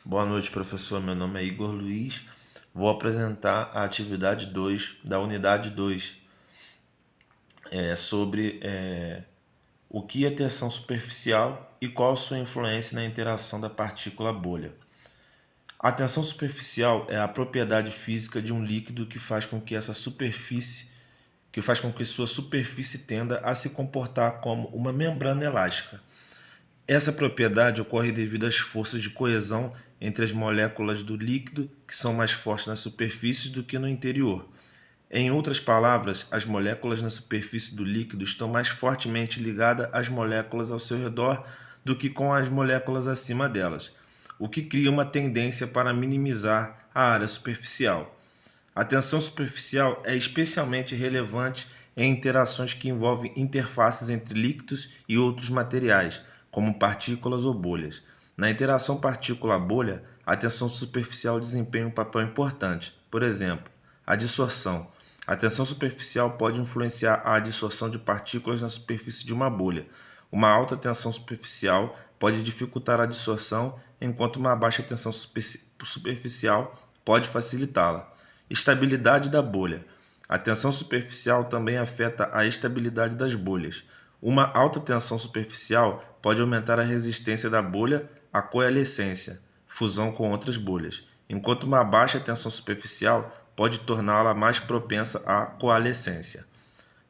Boa noite, professor. Meu nome é Igor Luiz. Vou apresentar a atividade 2 da unidade 2, sobre o que é tensão superficial e qual a sua influência na interação da partícula bolha. A tensão superficial é a propriedade física de um líquido que faz com que sua superfície tenda a se comportar como uma membrana elástica. Essa propriedade ocorre devido às forças de coesão entre as moléculas do líquido, que são mais fortes na superfície do que no interior. Em outras palavras, as moléculas na superfície do líquido estão mais fortemente ligadas às moléculas ao seu redor do que com as moléculas acima delas, o que cria uma tendência para minimizar a área superficial. A tensão superficial é especialmente relevante em interações que envolvem interfaces entre líquidos e outros materiais, como partículas ou bolhas. Na interação partícula-bolha, a tensão superficial desempenha um papel importante. Por exemplo, a dissorção. A tensão superficial pode influenciar a adsorção de partículas na superfície de uma bolha. Uma alta tensão superficial pode dificultar a adsorção, enquanto uma baixa tensão superficial pode facilitá-la. Estabilidade da bolha. A tensão superficial também afeta a estabilidade das bolhas. Uma alta tensão superficial pode aumentar a resistência da bolha à coalescência, fusão com outras bolhas, enquanto uma baixa tensão superficial pode torná-la mais propensa à coalescência.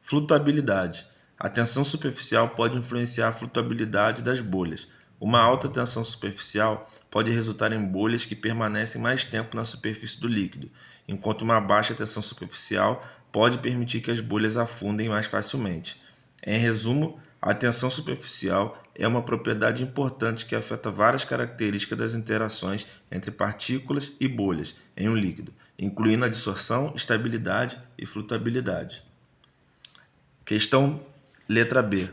Flutuabilidade. A tensão superficial pode influenciar a flutuabilidade das bolhas. Uma alta tensão superficial pode resultar em bolhas que permanecem mais tempo na superfície do líquido, enquanto uma baixa tensão superficial pode permitir que as bolhas afundem mais facilmente. Em resumo, a tensão superficial é uma propriedade importante que afeta várias características das interações entre partículas e bolhas em um líquido, incluindo a dissorção, estabilidade e flutuabilidade. Questão letra B.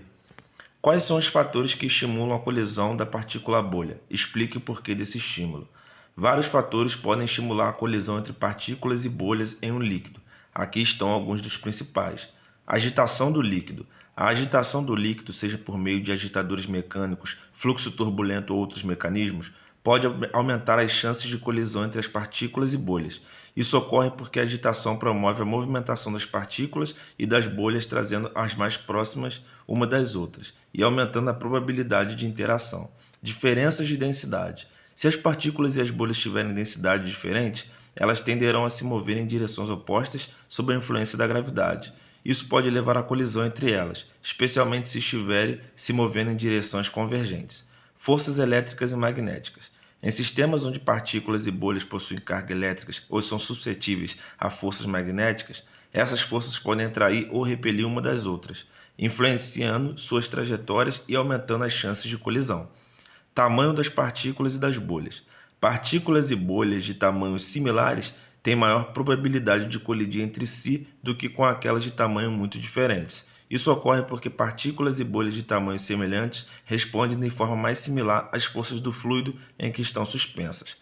Quais são os fatores que estimulam a colisão da partícula bolha? Explique o porquê desse estímulo. Vários fatores podem estimular a colisão entre partículas e bolhas em um líquido. Aqui estão alguns dos principais. Agitação do líquido. A agitação do líquido, seja por meio de agitadores mecânicos, fluxo turbulento ou outros mecanismos, pode aumentar as chances de colisão entre as partículas e bolhas. Isso ocorre porque a agitação promove a movimentação das partículas e das bolhas, trazendo as mais próximas uma das outras e aumentando a probabilidade de interação. Diferenças de densidade. Se as partículas e as bolhas tiverem densidade diferente, elas tenderão a se mover em direções opostas sob a influência da gravidade. Isso pode levar à colisão entre elas, especialmente se estiverem se movendo em direções convergentes. Forças elétricas e magnéticas. Em sistemas onde partículas e bolhas possuem cargas elétricas ou são suscetíveis a forças magnéticas, essas forças podem atrair ou repelir uma das outras, influenciando suas trajetórias e aumentando as chances de colisão. Tamanho das partículas e das bolhas. Partículas e bolhas de tamanhos similares têm maior probabilidade de colidir entre si do que com aquelas de tamanho muito diferentes. Isso ocorre porque partículas e bolhas de tamanhos semelhantes respondem de forma mais similar às forças do fluido em que estão suspensas.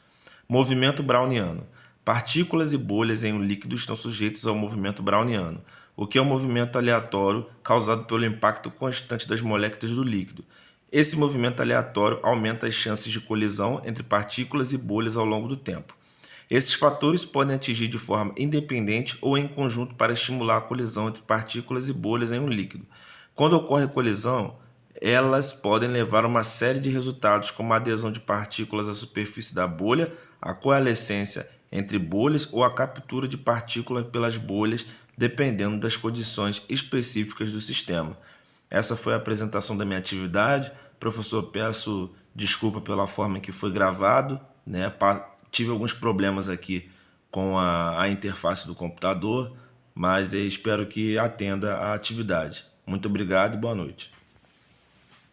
Movimento browniano. Partículas e bolhas em um líquido estão sujeitos ao movimento browniano, o que é um movimento aleatório causado pelo impacto constante das moléculas do líquido. Esse movimento aleatório aumenta as chances de colisão entre partículas e bolhas ao longo do tempo. Esses fatores podem atingir de forma independente ou em conjunto para estimular a colisão entre partículas e bolhas em um líquido. Quando ocorre colisão, elas podem levar a uma série de resultados, como a adesão de partículas à superfície da bolha, a coalescência entre bolhas ou a captura de partículas pelas bolhas, dependendo das condições específicas do sistema. Essa foi a apresentação da minha atividade. Professor, peço desculpa pela forma em que foi gravado, né? Tive alguns problemas aqui com a interface do computador, mas espero que atenda à atividade. Muito obrigado e boa noite.